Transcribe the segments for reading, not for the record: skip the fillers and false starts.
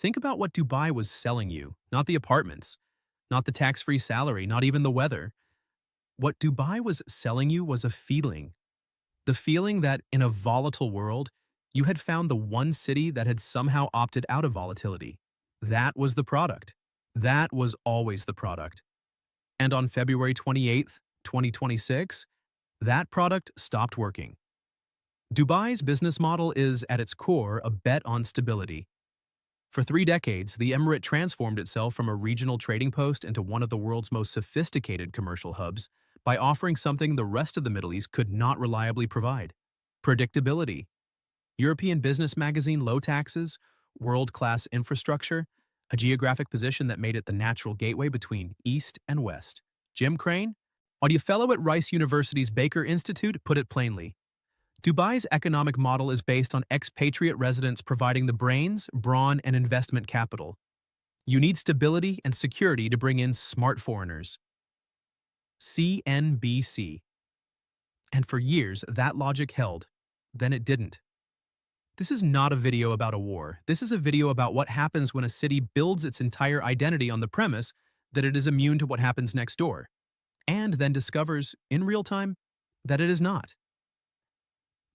Think about what Dubai was selling you, not the apartments, not the tax-free salary, not even the weather. What Dubai was selling you was a feeling. The feeling that in a volatile world, you had found the one city that had somehow opted out of volatility. That was the product. That was always the product. And on February 28th, 2026, that product stopped working. Dubai's business model is, at its core, a bet on stability. For 3 decades, the emirate transformed itself from a regional trading post into one of the world's most sophisticated commercial hubs by offering something the rest of the Middle East could not reliably provide: predictability. European business magazine low taxes, world-class infrastructure, a geographic position that made it the natural gateway between East and West. Jim Crane, audio fellow at Rice University's Baker Institute, put it plainly: Dubai's economic model is based on expatriate residents providing the brains, brawn, and investment capital. You need stability and security to bring in smart foreigners. CNBC. And for years, that logic held. Then it didn't. This is not a video about a war. This is a video about what happens when a city builds its entire identity on the premise that it is immune to what happens next door, and then discovers, in real time, that it is not.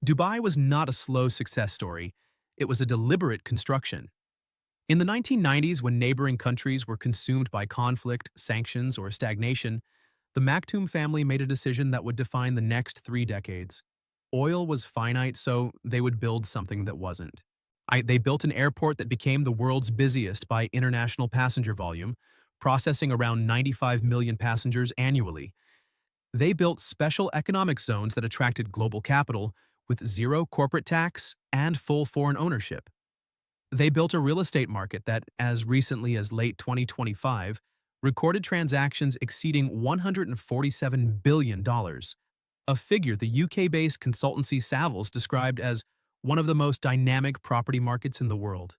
Dubai was not a slow success story. It was a deliberate construction. In the 1990s, when neighboring countries were consumed by conflict, sanctions, or stagnation, the Maktoum family made a decision that would define the next 3 decades. Oil was finite, so they would build something that wasn't. They built an airport that became the world's busiest by international passenger volume, processing around 95 million passengers annually. They built special economic zones that attracted global capital with zero corporate tax and full foreign ownership. They built a real estate market that, as recently as late 2025, recorded transactions exceeding $147 billion, a figure the UK-based consultancy Savills described as one of the most dynamic property markets in the world.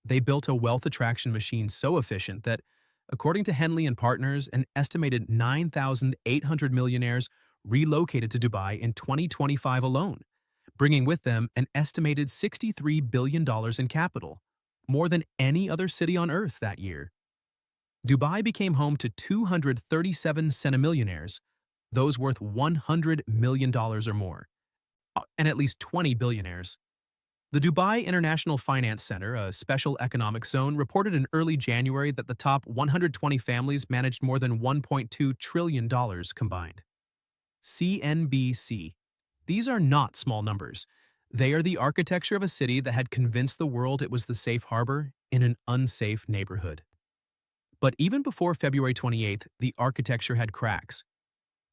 They built a wealth attraction machine so efficient that, according to Henley and Partners, an estimated 9,800 millionaires relocated to Dubai in 2025 alone, bringing with them an estimated $63 billion in capital, more than any other city on Earth that year. Dubai became home to 237 centimillionaires, those worth $100 million or more, and at least 20 billionaires. The Dubai International Finance Center, a special economic zone, reported in early January that the top 120 families managed more than $1.2 trillion combined. CNBC. These are not small numbers. They are the architecture of a city that had convinced the world it was the safe harbor in an unsafe neighborhood. But even before February 28th, the architecture had cracks.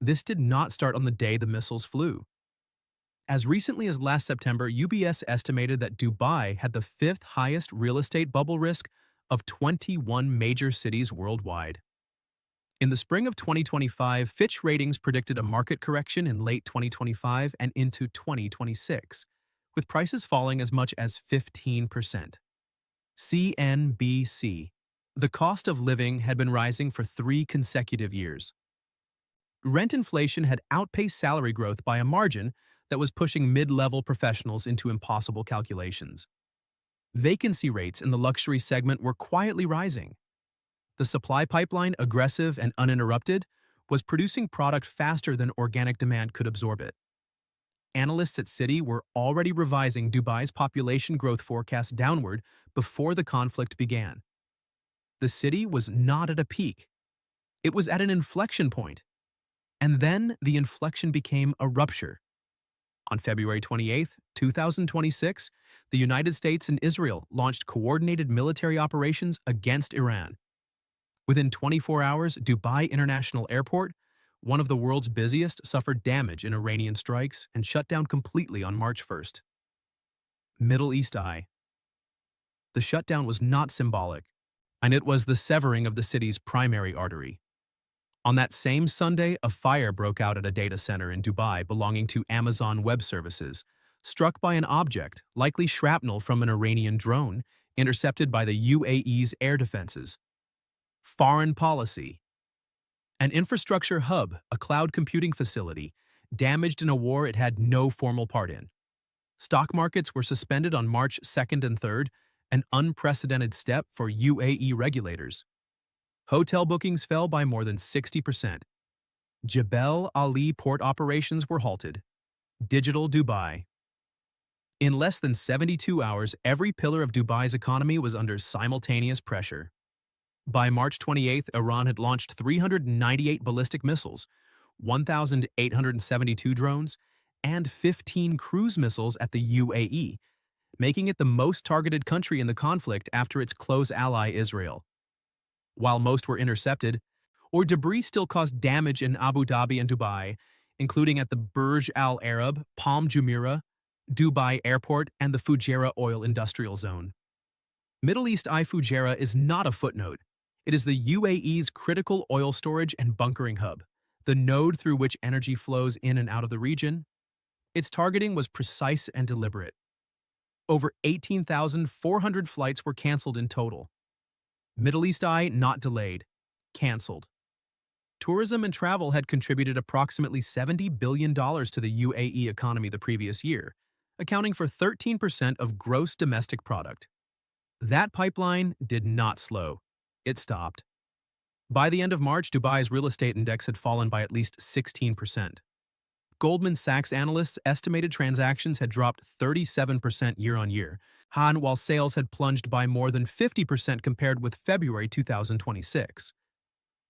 This did not start on the day the missiles flew. As recently as last September, UBS estimated that Dubai had the fifth highest real estate bubble risk of 21 major cities worldwide. In the spring of 2025, Fitch Ratings predicted a market correction in late 2025 and into 2026, with prices falling as much as 15%. CNBC. The cost of living had been rising for 3 consecutive years. Rent inflation had outpaced salary growth by a margin that was pushing mid-level professionals into impossible calculations. Vacancy rates in the luxury segment were quietly rising. The supply pipeline, aggressive and uninterrupted, was producing product faster than organic demand could absorb it. Analysts at Citi were already revising Dubai's population growth forecast downward before the conflict began. The city was not at a peak. It was at an inflection point. And then the inflection became a rupture. On February 28th, 2026, the United States and Israel launched coordinated military operations against Iran. Within 24 hours, Dubai International Airport, one of the world's busiest, suffered damage in Iranian strikes and shut down completely on March 1st. Middle East Eye. The shutdown was not symbolic, and it was the severing of the city's primary artery. On that same Sunday, a fire broke out at a data center in Dubai belonging to Amazon Web Services, struck by an object, likely shrapnel from an Iranian drone, intercepted by the UAE's air defenses. Foreign policy. An infrastructure hub, a cloud computing facility, damaged in a war it had no formal part in. Stock markets were suspended on March 2nd and 3rd, an unprecedented step for UAE regulators. Hotel bookings fell by more than 60%. Jebel Ali port operations were halted. Digital Dubai. In less than 72 hours, every pillar of Dubai's economy was under simultaneous pressure. By March 28th, Iran had launched 398 ballistic missiles, 1,872 drones, and 15 cruise missiles at the UAE, making it the most targeted country in the conflict after its close ally Israel. While most were intercepted, or debris still caused damage in Abu Dhabi and Dubai, including at the Burj Al Arab, Palm Jumeirah, Dubai Airport, and the Fujairah Oil Industrial Zone. Middle East Fujairah is not a footnote. It is the UAE's critical oil storage and bunkering hub, the node through which energy flows in and out of the region. Its targeting was precise and deliberate. Over 18,400 flights were canceled in total. Middle East not delayed, canceled. Tourism and travel had contributed approximately $70 billion to the UAE economy the previous year, accounting for 13% of gross domestic product. That pipeline did not slow. It stopped. By the end of March, Dubai's real estate index had fallen by at least 16%. Goldman Sachs analysts estimated transactions had dropped 37% year-on-year, while sales had plunged by more than 50% compared with February 2026.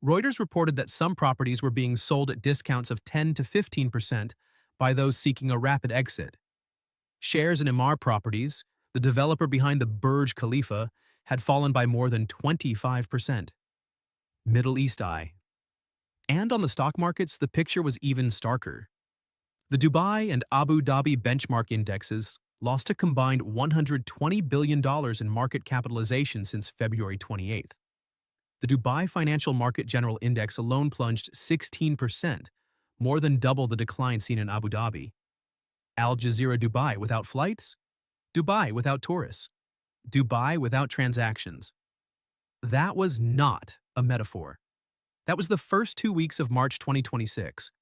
Reuters reported that some properties were being sold at discounts of 10 to 15% by those seeking a rapid exit. Shares in Emaar Properties, the developer behind the Burj Khalifa, had fallen by more than 25%. Middle East And on the stock markets, the picture was even starker. The Dubai and Abu Dhabi benchmark indexes lost a combined $120 billion in market capitalization since February 28th. The Dubai Financial Market General Index alone plunged 16%, more than double the decline seen in Abu Dhabi. Al Jazeera Dubai without flights? Dubai without tourists? Dubai without transactions? That was not a metaphor. That was the first 2 weeks of March 2026.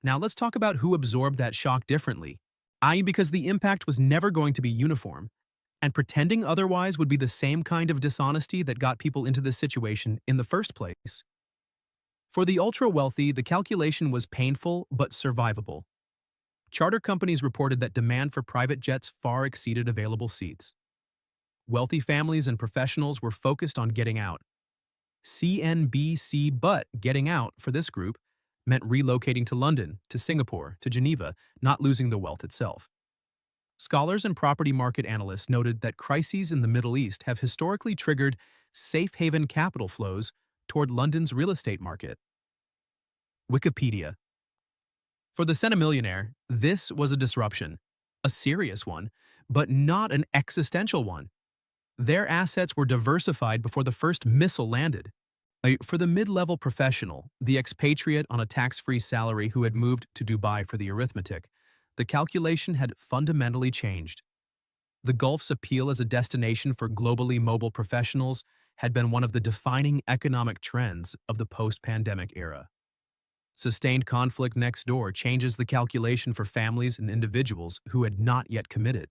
Now let's talk about who absorbed that shock differently, i.e. because the impact was never going to be uniform, and pretending otherwise would be the same kind of dishonesty that got people into this situation in the first place. For the ultra-wealthy, the calculation was painful but survivable. Charter companies reported that demand for private jets far exceeded available seats. Wealthy families and professionals were focused on getting out. CNBC, but getting out, for this group, meant relocating to London, to Singapore, to Geneva, not losing the wealth itself. Scholars and property market analysts noted that crises in the Middle East have historically triggered safe haven capital flows toward London's real estate market. Wikipedia. For the centimillionaire, this was a disruption, a serious one, but not an existential one. Their assets were diversified before the first missile landed. For the mid-level professional, the expatriate on a tax-free salary who had moved to Dubai for the arithmetic, the calculation had fundamentally changed. The Gulf's appeal as a destination for globally mobile professionals had been one of the defining economic trends of the post-pandemic era. Sustained conflict next door changes the calculation for families and individuals who had not yet committed.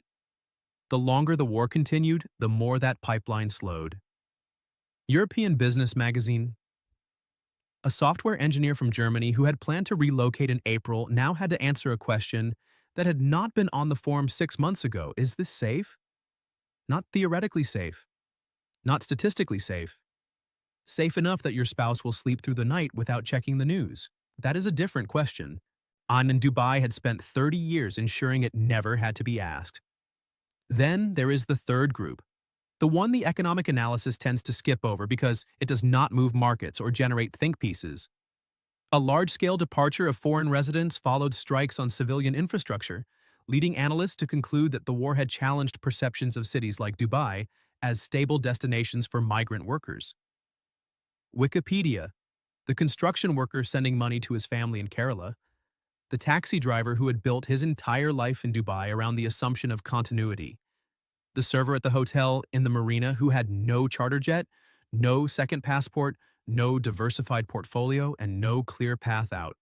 The longer the war continued, the more that pipeline slowed. European Business Magazine. A software engineer from Germany who had planned to relocate in April now had to answer a question that had not been on the form 6 months ago. Is this safe? Not theoretically safe. Not statistically safe. Safe enough that your spouse will sleep through the night without checking the news. That is a different question. An in Dubai had spent 30 years ensuring it never had to be asked. Then there is the third group, the one the economic analysis tends to skip over because it does not move markets or generate think pieces. A large-scale departure of foreign residents followed strikes on civilian infrastructure, leading analysts to conclude that the war had challenged perceptions of cities like Dubai as stable destinations for migrant workers. Wikipedia. The construction worker sending money to his family in Kerala, the taxi driver who had built his entire life in Dubai around the assumption of continuity, the server at the hotel in the marina who had no charter jet, no second passport, no diversified portfolio, and no clear path out.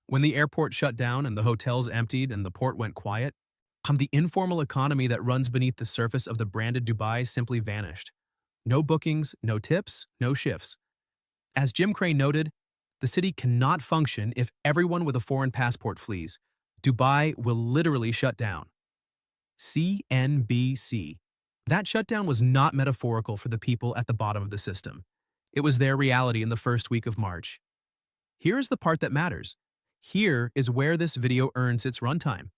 When the airport shut down and the hotels emptied and the port went quiet, The informal economy that runs beneath the surface of the branded Dubai simply vanished. No bookings, no tips, no shifts. As Jim Cray noted, the city cannot function if everyone with a foreign passport flees. Dubai will literally shut down. CNBC. That shutdown was not metaphorical for the people at the bottom of the system. It was their reality in the first week of March. Here's the part that matters. Here is where this video earns its runtime.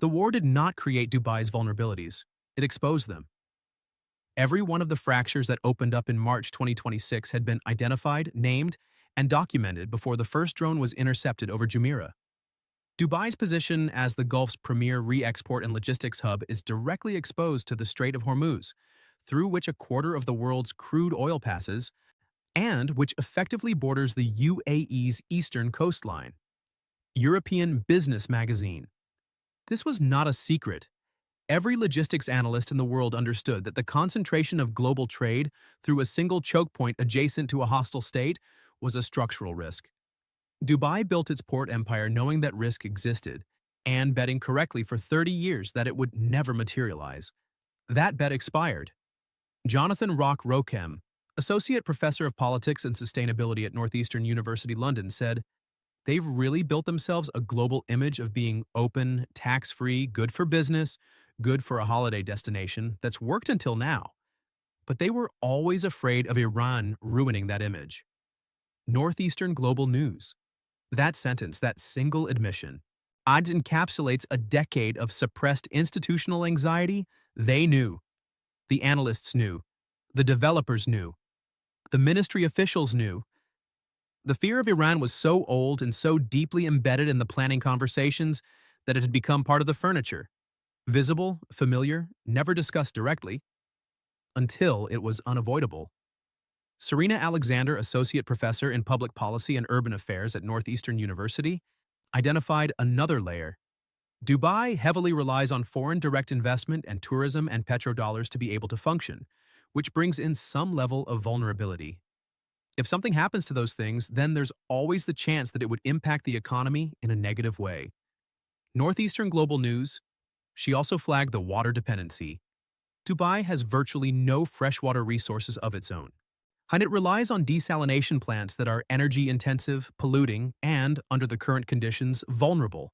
The war did not create Dubai's vulnerabilities. It exposed them. Every one of the fractures that opened up in March 2026 had been identified, named, and documented before the first drone was intercepted over Jumeirah. Dubai's position as the Gulf's premier re-export and logistics hub is directly exposed to the Strait of Hormuz, through which a quarter of the world's crude oil passes, and which effectively borders the UAE's eastern coastline. European Business Magazine. This was not a secret. Every logistics analyst in the world understood that the concentration of global trade through a single choke point adjacent to a hostile state was a structural risk. Dubai built its port empire knowing that risk existed, and betting correctly for 30 years that it would never materialize. That bet expired. Jonathan Rock-Rochem, associate professor of politics and sustainability at Northeastern University London, said, "They've really built themselves a global image of being open, tax-free, good for business, good for a holiday destination that's worked until now. But they were always afraid of Iran ruining that image." Northeastern Global News. That sentence, that single admission, encapsulates a decade of suppressed institutional anxiety. They knew. The analysts knew. The developers knew. The ministry officials knew. The fear of Iran was so old and so deeply embedded in the planning conversations that it had become part of the furniture. Visible, familiar, never discussed directly, until it was unavoidable. Serena Alexander, associate professor in public policy and urban affairs at Northeastern University, identified another layer. Dubai heavily relies on foreign direct investment and tourism and petrodollars to be able to function, which brings in some level of vulnerability. If something happens to those things, then there's always the chance that it would impact the economy in a negative way. Northeastern Global News. She also flagged the water dependency. Dubai has virtually no freshwater resources of its own, and it relies on desalination plants that are energy-intensive, polluting, and, under the current conditions, vulnerable.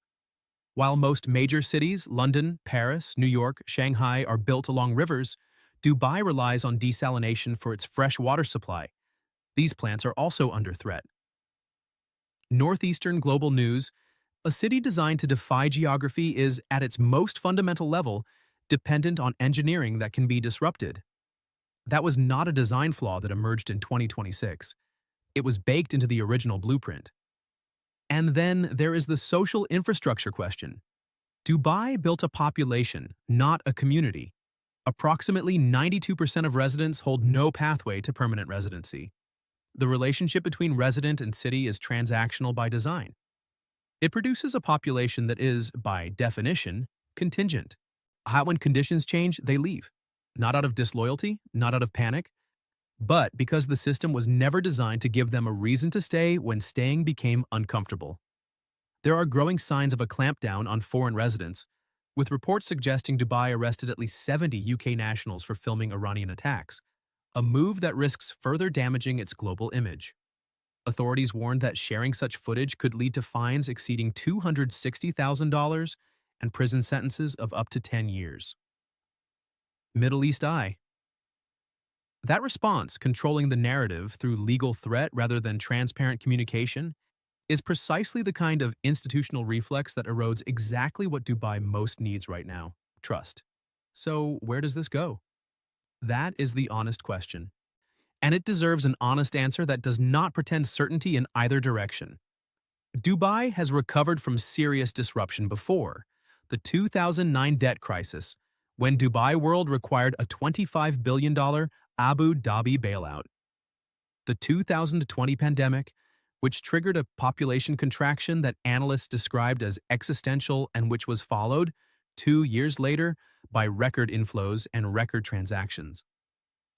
While most major cities, London, Paris, New York, Shanghai, are built along rivers, Dubai relies on desalination for its fresh water supply. These plants are also under threat. Northeastern Global News. A city designed to defy geography is, at its most fundamental level, dependent on engineering that can be disrupted. That was not a design flaw that emerged in 2026. It was baked into the original blueprint. And then there is the social infrastructure question. Dubai built a population, not a community. Approximately 92% of residents hold no pathway to permanent residency. The relationship between resident and city is transactional by design. It produces a population that is, by definition, contingent. When conditions change, they leave. Not out of disloyalty, not out of panic, but because the system was never designed to give them a reason to stay when staying became uncomfortable. There are growing signs of a clampdown on foreign residents, with reports suggesting Dubai arrested at least 70 UK nationals for filming Iranian attacks, a move that risks further damaging its global image. Authorities warned that sharing such footage could lead to fines exceeding $260,000 and prison sentences of up to 10 years. Middle East Eye. That response, controlling the narrative through legal threat rather than transparent communication, is precisely the kind of institutional reflex that erodes exactly what Dubai most needs right now: trust. So, where does this go? That is the honest question. And it deserves an honest answer that does not pretend certainty in either direction. Dubai has recovered from serious disruption before: the 2009 debt crisis, when Dubai World required a $25 billion Abu Dhabi bailout; the 2020 pandemic, which triggered a population contraction that analysts described as existential and which was followed, 2 years later, by record inflows and record transactions.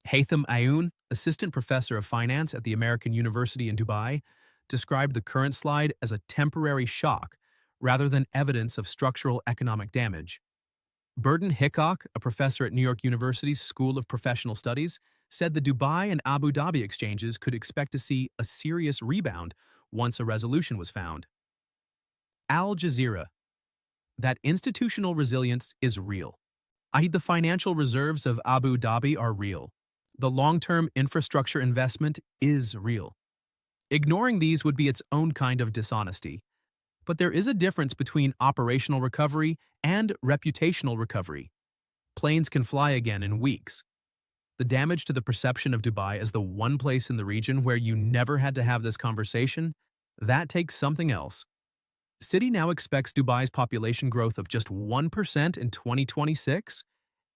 Haytham Ayoun, assistant professor of finance at the American University in Dubai, described the current slide as a temporary shock rather than evidence of structural economic damage. Burden Hickok, a professor at New York University's School of Professional Studies, said the Dubai and Abu Dhabi exchanges could expect to see a serious rebound once a resolution was found. Al Jazeera, that institutional resilience is real. The financial reserves of Abu Dhabi are real. The long-term infrastructure investment is real. Ignoring these would be its own kind of dishonesty. But there is a difference between operational recovery and reputational recovery. Planes can fly again in weeks. The damage to the perception of Dubai as the one place in the region where you never had to have this conversation, that takes something else. Citi now expects Dubai's population growth of just 1% in 2026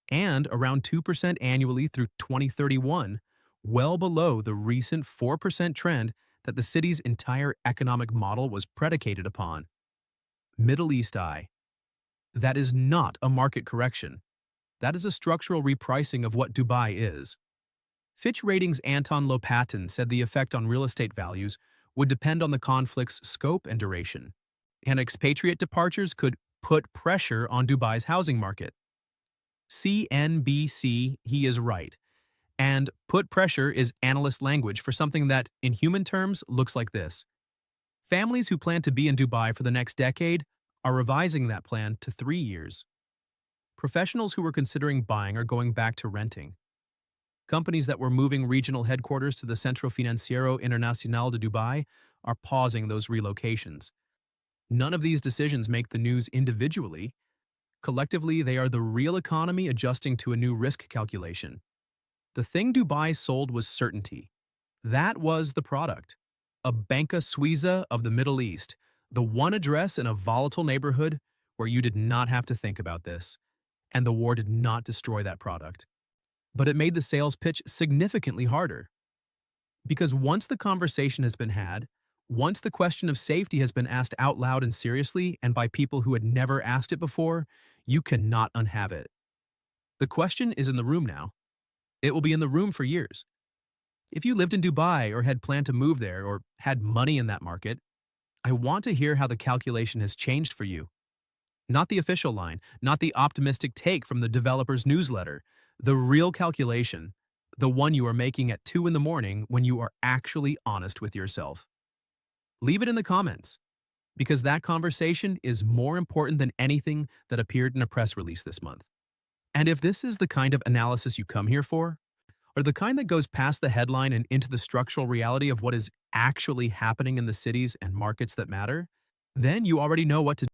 and around 2% annually through 2031, well below the recent 4% trend that the city's entire economic model was predicated upon. Middle East Eye. That is not a market correction. That is a structural repricing of what Dubai is. Fitch Ratings' Anton Lopatin said the effect on real estate values would depend on the conflict's scope and duration, and expatriate departures could put pressure on Dubai's housing market. CNBC, he is right. And put pressure is analyst language for something that, in human terms, looks like this. Families who plan to be in Dubai for the next decade are revising that plan to 3 years. Professionals who were considering buying are going back to renting. Companies that were moving regional headquarters to the Centro Financiero Internacional de Dubai are pausing those relocations. None of these decisions make the news individually. Collectively, they are the real economy adjusting to a new risk calculation. The thing Dubai sold was certainty. That was the product. A Banca Suiza of the Middle East, the one address in a volatile neighborhood where you did not have to think about this. And the war did not destroy that product. But it made the sales pitch significantly harder. Because once the conversation has been had, once the question of safety has been asked out loud and seriously and by people who had never asked it before, you cannot unhave it. The question is in the room now. It will be in the room for years. If you lived in Dubai or had planned to move there or had money in that market, I want to hear how the calculation has changed for you. Not the official line, not the optimistic take from the developer's newsletter, the real calculation, the one you are making at 2 in the morning when you are actually honest with yourself. Leave it in the comments, because that conversation is more important than anything that appeared in a press release this month. And if this is the kind of analysis you come here for, or the kind that goes past the headline and into the structural reality of what is actually happening in the cities and markets that matter, then you already know what to do.